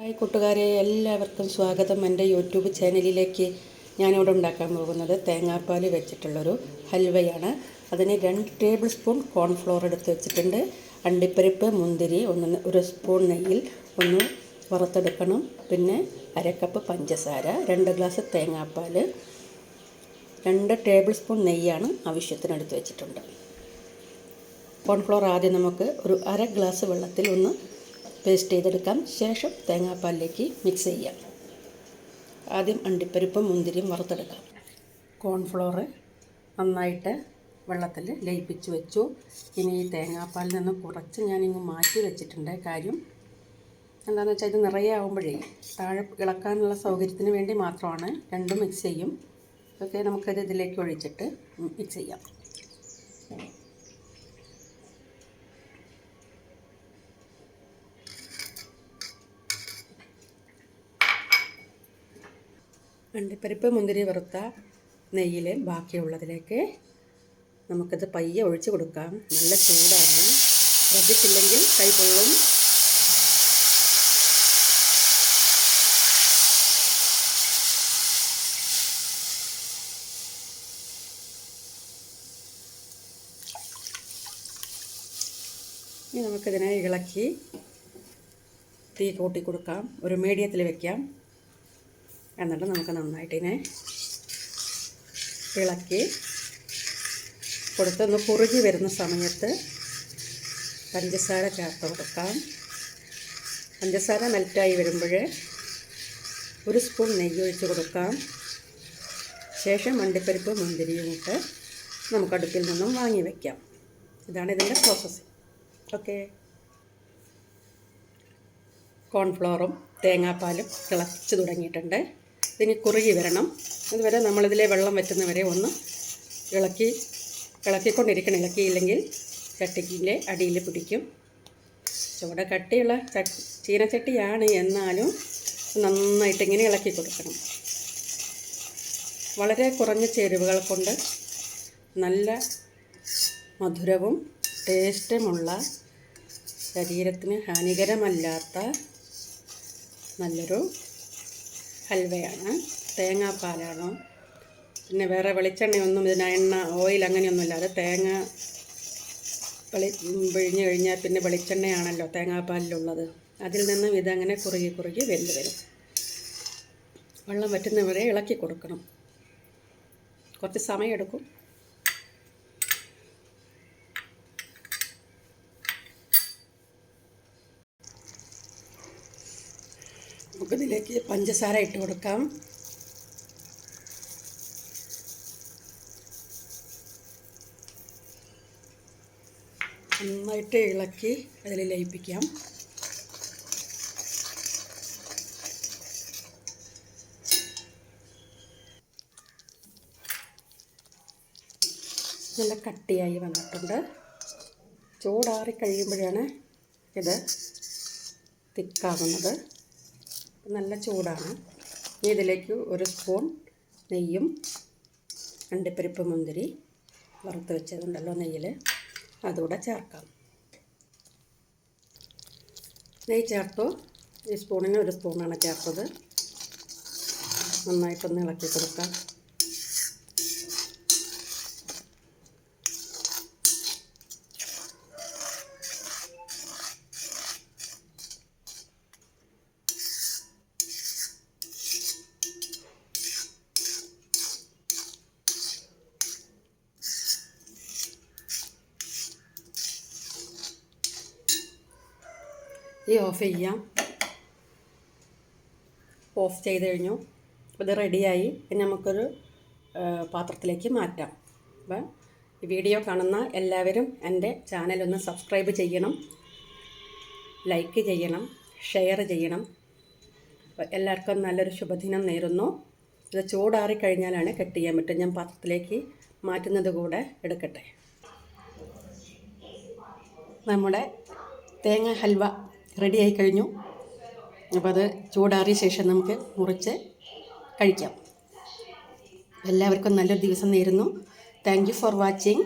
Hi കൂട്ടുകാരെ, എല്ലാവർക്കും സ്വാഗതം എൻ്റെ യൂട്യൂബ് ചാനലിലേക്ക്. ഞാനിവിടെ ഉണ്ടാക്കാൻ പോകുന്നത് തേങ്ങാപ്പാൽ വെച്ചിട്ടുള്ളൊരു ഹൽവയാണ്. അതിന് 2 ടേബിൾ സ്പൂൺ കോൺഫ്ലോർ എടുത്ത് വെച്ചിട്ടുണ്ട്. അണ്ടിപ്പരിപ്പ്, മുന്തിരി, ഒരു സ്പൂൺ നെയ്യിൽ ഒന്ന് വറുത്തെടുക്കണം. പിന്നെ 1/2 കപ്പ് പഞ്ചസാര, 2 ഗ്ലാസ് തേങ്ങാപ്പാൽ, 2 ടേബിൾ സ്പൂൺ നെയ്യാണ് ആവശ്യത്തിന് എടുത്ത് വെച്ചിട്ടുണ്ട്. കോൺഫ്ലോർ ആദ്യം നമുക്ക് ഒരു 1/2 ഗ്ലാസ് വെള്ളത്തിൽ ഒന്ന് പേസ്റ്റ് ചെയ്തെടുക്കാം. ശേഷം തേങ്ങാപ്പാലിലേക്ക് മിക്സ് ചെയ്യാം. ആദ്യം അണ്ടിപ്പരിപ്പും മുന്തിരിയും വറുത്തെടുക്കാം. കോൺഫ്ലോർ നന്നായിട്ട് വെള്ളത്തിൽ ലയിപ്പിച്ച് വെച്ചു. ഇനി ഈ തേങ്ങാപ്പാലിൽ നിന്ന് കുറച്ച് ഞാനിങ്ങ് മാറ്റി വെച്ചിട്ടുണ്ട്. കാര്യം എന്താണെന്ന് വെച്ചാൽ ഇത് നിറയെ ആകുമ്പോഴേ താഴെ ഇളക്കാനുള്ള സൗകര്യത്തിന് വേണ്ടി മാത്രമാണ്. രണ്ടും മിക്സ് ചെയ്യും. ഓക്കെ, നമുക്കത് ഇതിലേക്ക് ഒഴിച്ചിട്ട് മിക്സ് ചെയ്യാം. അണ്ടിപ്പരിപ്പ്, മുന്തിരി വറുത്ത നെയ്യിൽ ബാക്കിയുള്ളതിലേക്ക് നമുക്കത് പയ്യെ ഒഴിച്ച് കൊടുക്കാം. നല്ല ചൂടാണ്, ശ്രദ്ധിച്ചില്ലെങ്കിൽ കൈ പൊള്ളും. ഇനി നമുക്കിതിനെ ഇളക്കി തീ കൂട്ടി കൊടുക്കാം. ഒരു മീഡിയത്തിൽ വയ്ക്കാം. എന്നിട്ട് നമുക്ക് നന്നായിട്ട് ഇതിനെ ഇളക്കി കൊടുത്തൊന്ന് കുറുകി വരുന്ന സമയത്ത് പഞ്ചസാര ചേർത്ത് കൊടുക്കാം. പഞ്ചസാര മെൽറ്റായി വരുമ്പോൾ 1 സ്പൂൺ നെയ്യ് ഒഴിച്ച് കൊടുക്കാം. ശേഷം അണ്ടിപ്പരിപ്പ്, മുന്തിരിയും ഇട്ട് നമുക്ക് അടുപ്പിൽ നിന്നും വാങ്ങി വയ്ക്കാം. ഇതാണ് ഇതിൻ്റെ പ്രോസസ്സ്. ഓക്കെ, കോൺഫ്ലോറും തേങ്ങാപ്പാലും തിളച്ച് തുടങ്ങിയിട്ടുണ്ട്. ഇതിന് കുറുകി വരണം. അതുവരെ നമ്മളിതിലെ വെള്ളം വറ്റുന്നവരെ ഒന്ന് ഇളക്കിക്കൊണ്ടിരിക്കണം. ഇളക്കിയില്ലെങ്കിൽ ചട്ടിക്കിൻ്റെ അടിയിൽ പിടിക്കും. ചുവടെ കട്ടിയുള്ള ചീനച്ചട്ടിയാണ്, എന്നാലും നന്നായിട്ട് ഇങ്ങനെ ഇളക്കി കൊടുക്കണം. വളരെ കുറഞ്ഞ ചേരുവകൾ കൊണ്ട് നല്ല മധുരവും ടേസ്റ്റുമുള്ള, ശരീരത്തിന് ഹാനികരമല്ലാത്ത നല്ലൊരു ഹൽവയാണ്. തേങ്ങാപ്പാലാണ്. പിന്നെ വേറെ വെളിച്ചെണ്ണയൊന്നും എണ്ണ, ഓയിൽ അങ്ങനെയൊന്നുമില്ല. അത് തേങ്ങ പിഴിഞ്ഞ് കഴിഞ്ഞാൽ പിന്നെ വെളിച്ചെണ്ണയാണല്ലോ തേങ്ങാപ്പാലിലുള്ളത്. അതിൽ നിന്നും ഇതങ്ങനെ കുറുകി വെന്ത് വരും. വെള്ളം വറ്റുന്നവരെ ഇളക്കി കൊടുക്കണം. കുറച്ച് സമയമെടുക്കും. നമുക്കിതിലേക്ക് പഞ്ചസാര ഇട്ട് കൊടുക്കാം. നന്നായിട്ട് ഇളക്കി അതിൽ ലയിപ്പിക്കാം. നല്ല കട്ടിയായി വന്നിട്ടുണ്ട്. ചൂടാറി കഴിയുമ്പോഴാണ് ഇത് തിക്കാകുന്നത്. നല്ല ചൂടാണ്. ഇതിലേക്ക് 1 സ്പൂൺ നെയ്യും അണ്ടിപ്പരിപ്പ്, മുന്തിരി വറുത്ത് വെച്ചതുണ്ടല്ലോ നെയ്യിൽ, അതുകൂടെ ചേർക്കാം. നെയ്യ് ചേർത്തു. ഈ സ്പൂണിന് 1 സ്പൂണാണ് ചേർത്തത്. നന്നായിട്ടൊന്ന് ഇളക്കി കൊടുക്കാം. ഈ ഓഫ് ചെയ്യാം. ഓഫ് ചെയ്ത് കഴിഞ്ഞു. ഇത് റെഡിയായി. ഇനി നമുക്കൊരു പാത്രത്തിലേക്ക് മാറ്റാം. അപ്പം ഈ വീഡിയോ കാണുന്ന എല്ലാവരും എൻ്റെ ചാനലൊന്ന് സബ്സ്ക്രൈബ് ചെയ്യണം, ലൈക്ക് ചെയ്യണം, ഷെയർ ചെയ്യണം. എല്ലാവർക്കും നല്ലൊരു ശുഭദിനം നേരുന്നു. ഇത് ചൂടാറി കഴിഞ്ഞാലാണ് കട്ട് ചെയ്യാൻ പറ്റും. ഞാൻ പാത്രത്തിലേക്ക് മാറ്റുന്നത് കൂടെ എടുക്കട്ടെ. നമ്മുടെ തേങ്ങ ഹൽവ റെഡിയായി കഴിഞ്ഞു. അപ്പോൾ അത് ചൂടാറിയ ശേഷം നമുക്ക് മുറിച്ച് കഴിക്കാം. എല്ലാവർക്കും നല്ലൊരു ദിവസം നേരുന്നു. Thank you for watching.